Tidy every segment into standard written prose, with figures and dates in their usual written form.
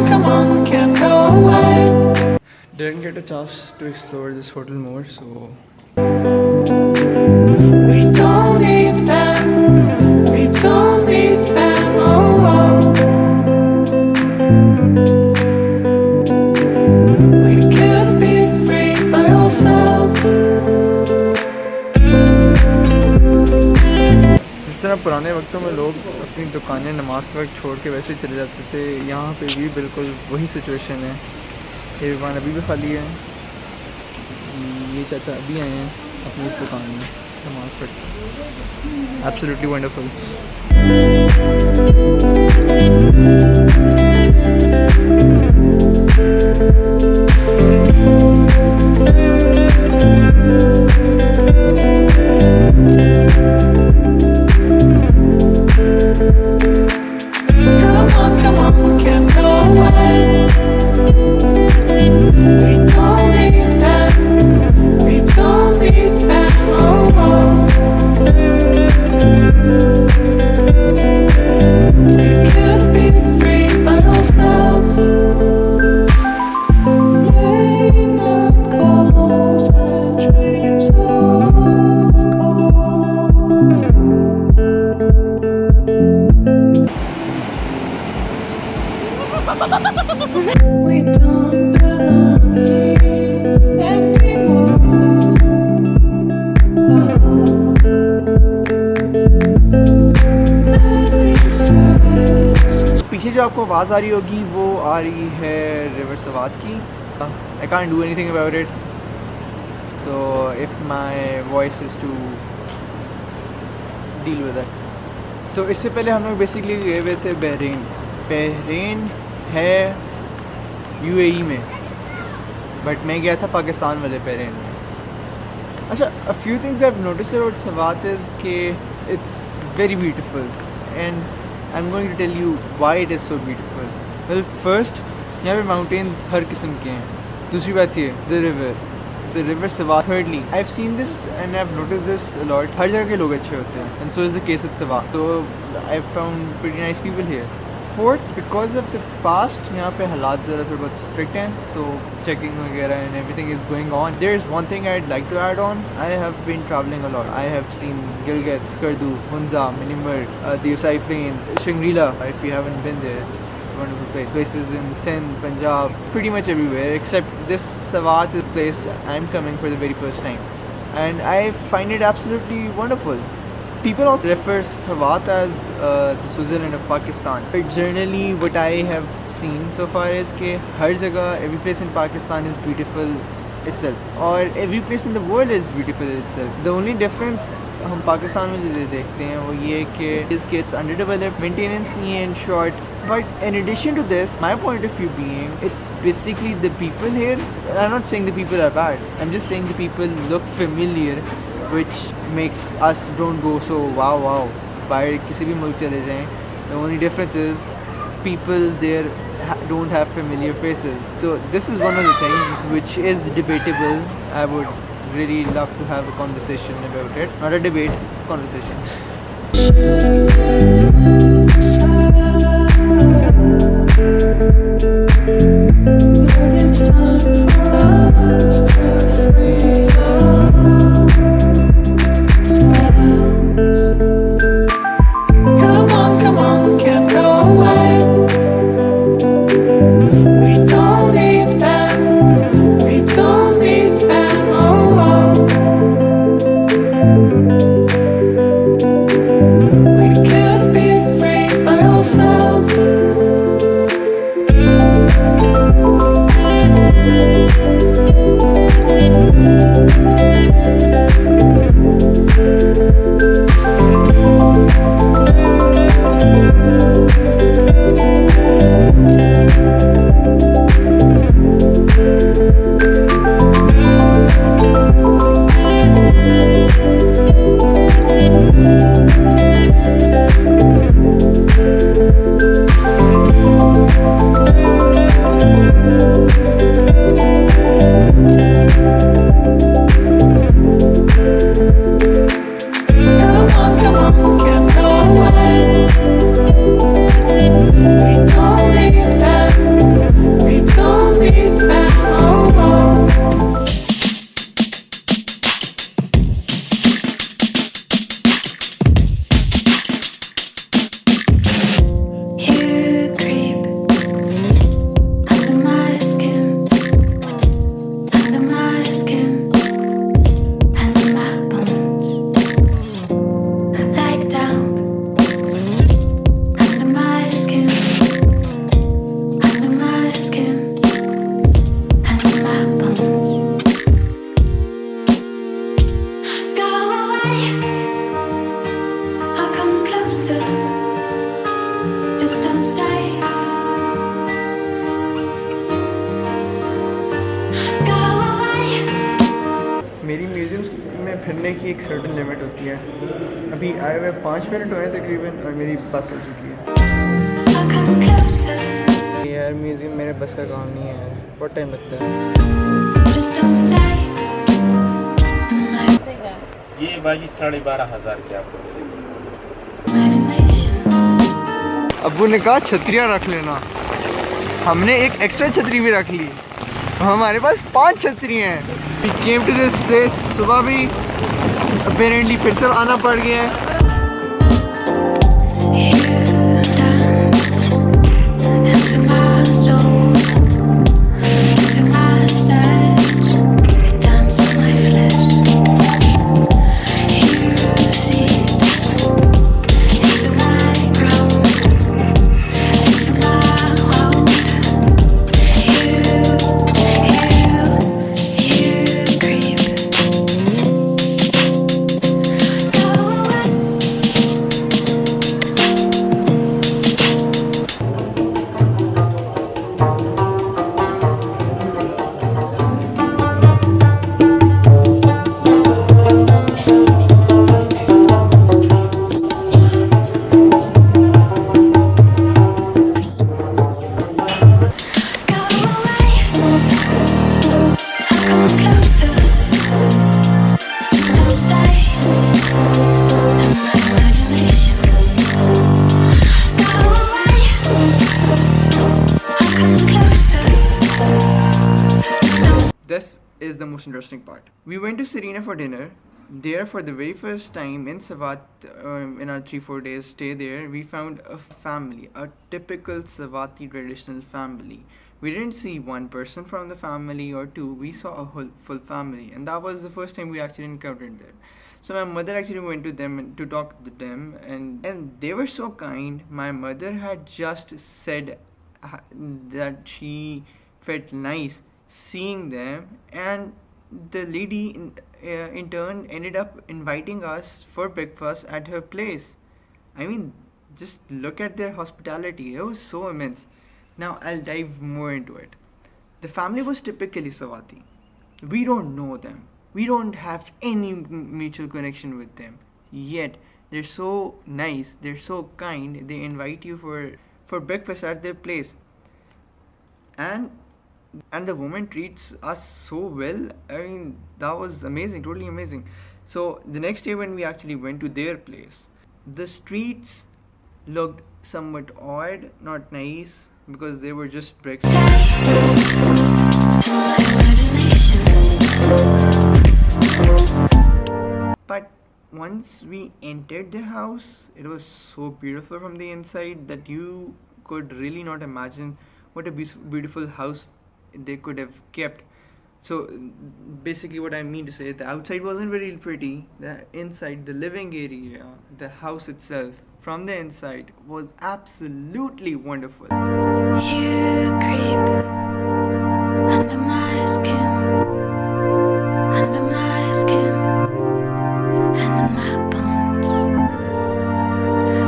come on, we can't go away. Didn't get a chance to explore this hotel more, so We don't need them, we don't need them, oh, oh. We can be free by ourselves. जिस तरह पुराने वक्तों में लोग अपनी दुकानें नमाज के वक्त छोड़ के वैसे चले जाते थे, यहाँ पे भी बिल्कुल वही सिचुएशन है। ये दुकान अभी भी खाली है। ये चाचा अभी आए हैं अपनी इस दुकान में नमाज पढ़ के। Absolutely wonderful. Come on, we can't go away. We don't need them, we don't need them, oh, oh. We can be free by ourselves. Laying out goals and dreams of gold. We don't belong here anymore. Oh. पीछे जो आपको आवाज़ आ रही होगी वो आ रही है river Swat की। I can't do anything about it, तो if my voice is to deal with it. तो इससे पहले हम लोग बेसिकली गए हुए थे बहरीन। बहरीन है यूएई में, बट मैं गया था पाकिस्तान वाले बहरीन में। अच्छा, a few things I have noticed about Swat is कि it's very beautiful and I am going to tell you why it is so beautiful. Well, first, यहाँ पे माउंटेन्स हर किस्म के हैं। दूसरी बात ये the river Swat. Thirdly, I have seen this and I have noticed this a lot, हर जगह के लोग अच्छे होते हैं and so is the case with Swat. तो I have found pretty nice people here. Fourth, because of the past यहाँ पे हालात ज़रा थोड़े बहुत स्ट्रिक्ट हैं, तो चेकिंग वगैरह and everything is going on. There is one thing I would like to add on. I have been travelling a lot. I have seen Gilgit, Skardu, Hunza, Minimarg, the Osai Plains, Shangri-La. If you haven't been there, it's a wonderful place. Places in Sindh, Punjab, pretty much everywhere, except this Swat place I'm coming for the very first time, and I find it absolutely wonderful. People also refer Swat as the Switzerland of Pakistan. But generally, what I have seen so far is कि हर जगह, every place in Pakistan is beautiful itself, or every place in the world is beautiful itself. The only difference हम पाकिस्तान में जो देखते हैं वो ये कि इसके it's underdeveloped, maintenance नहीं है in short. But in addition to this, my point of view being, it's basically the people here. I'm not saying the people are bad. I'm just saying the people look familiar, which makes us don't go so wow. बाहर किसी भी मुल्क चले जाएं, the only difference is people there don't have familiar faces. So this is one of the things which is debatable. I would really love to have a conversation about it. Not a debate, conversation. But it's time for us to free ourselves. Come on, we can't go away. We don't need them, we don't need them, oh, oh. We can be free by ourselves. Museums में फिरने की एक certain limit होती है। अभी आए हुए 5 minute हुए हैं तकरीबन और मेरी बस हो चुकी है। यार म्यूज़ियम मेरे बस का काम नहीं है यार, बहुत टाइम लगता है। ये बाजी 12,500 की आपको दे अब्बू ने कहा छतरियाँ रख लेना, हमने एक एक्स्ट्रा छतरी भी रख ली। हमारे पास 5 छतरी हैं। We came to this place सुबह भी, अपेरेंटली फिर से आना पड़ गया है। This is the most interesting part. We went to Serena for dinner. There, for the very first time in Swat, in our 3-4 days stay there, we found a family, a typical Swati traditional family. We didn't see one person from the family or two, we saw a whole full family, and that was the first time we actually encountered them. So my mother actually went to them to talk to them, and they were so kind. My mother had just said that she felt nice seeing them, and the lady in turn ended up inviting us for breakfast at her place. I mean, just look at their hospitality, it was so immense. Now I'll dive more into it. The family was typically Swati. We don't know them, we don't have any mutual connection with them, yet they're so nice, they're so kind, they invite you for breakfast at their place. And the woman treats us so well. I mean, that was amazing, totally amazing. So the next day when we actually went to their place, the streets looked somewhat odd, not nice, because they were just bricks. But once we entered the house, it was so beautiful from the inside that you could really not imagine what a beautiful house they could have kept. So basically what I mean to say, the outside wasn't very pretty, the inside, the living area, the house itself, from the inside was absolutely wonderful. You creep under my skin, under my skin, under my bones,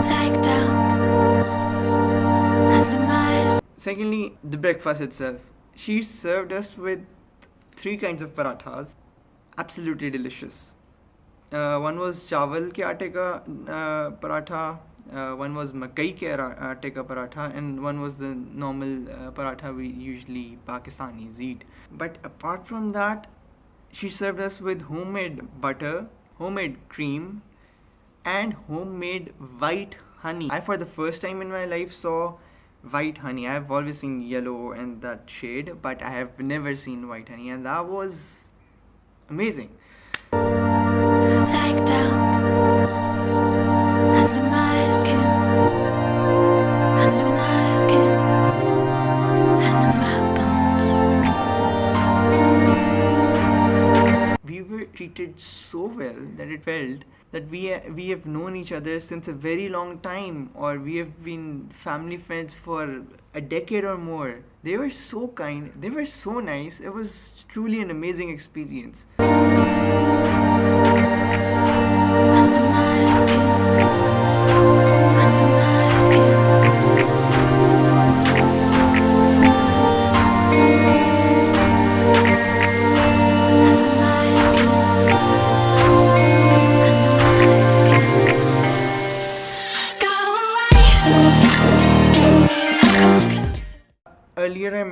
like down under my skin. Secondly, the breakfast itself. She served us with 3 kinds of parathas, absolutely delicious. One was chawal ke aate ka paratha, one was makai ke aate ka paratha, and one was the normal paratha we usually Pakistanis eat. But apart from that, she served us with homemade butter, homemade cream, and homemade white honey. I, for the first time in my life, saw white honey. I have always seen yellow and that shade, but I have never seen white honey, and that was amazing. Like down under my skin, under my skin, under my bones. We were treated so well that it felt that we have known each other since a very long time, or we have been family friends for a decade or more. They were so kind, they were so nice, it was truly an amazing experience. Under my skin, under my skin. Under my skin.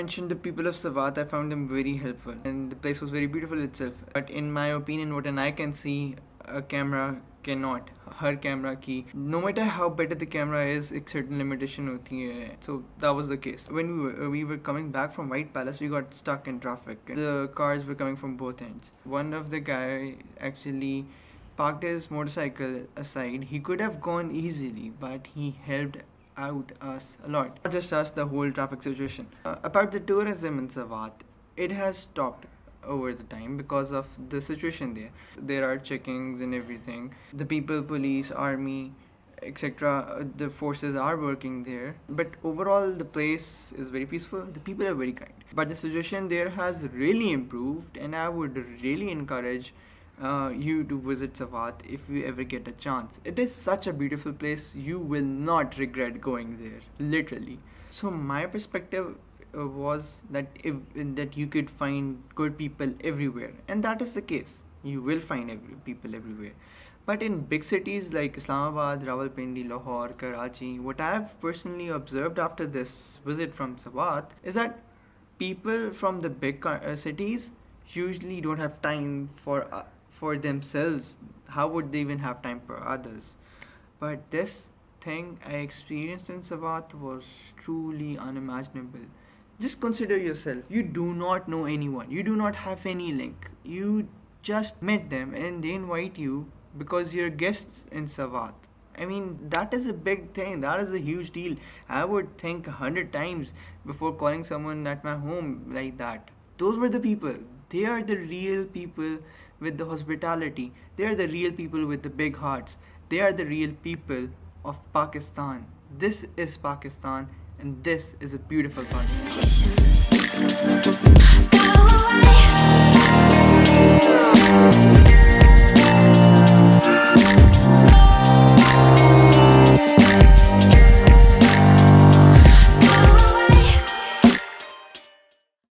mentioned the people of Swat, I found them very helpful and the place was very beautiful itself. But in my opinion, what an eye can see, a camera cannot. Her camera की, no matter how better the camera is, एक certain limitation होती है. So that was the case. When we were coming back from White Palace, we got stuck in traffic. The cars were coming from both ends. One of the guy actually parked his motorcycle aside. He could have gone easily, but he helped out us a lot. Not just us, the whole traffic situation. About the tourism in Swat, it has stopped over the time because of the situation there. There are checkings and everything. The people, police, army, etc. The forces are working there. But overall, the place is very peaceful. The people are very kind. But the situation there has really improved, and I would really encourage you to visit Swat if you ever get a chance. It is such a beautiful place. You will not regret going there, literally. So my perspective was that that you could find good people everywhere, and that is the case. You will find people everywhere. But in big cities like Islamabad, Rawalpindi, Lahore, Karachi, what I have personally observed after this visit from Swat is that people from the big cities usually don't have time for themselves. How would they even have time for others? But this thing I experienced in Swat was truly unimaginable. Just consider yourself. You do not know anyone. You do not have any link. You just met them and they invite you because you're guests in Swat. I mean, that is a big thing. That is a huge deal. I would think 100 times before calling someone at my home like that. Those were the people. They are the real people with the hospitality. They are the real people with the big hearts. They are the real people of Pakistan. This is Pakistan, and this is a beautiful country. Go away.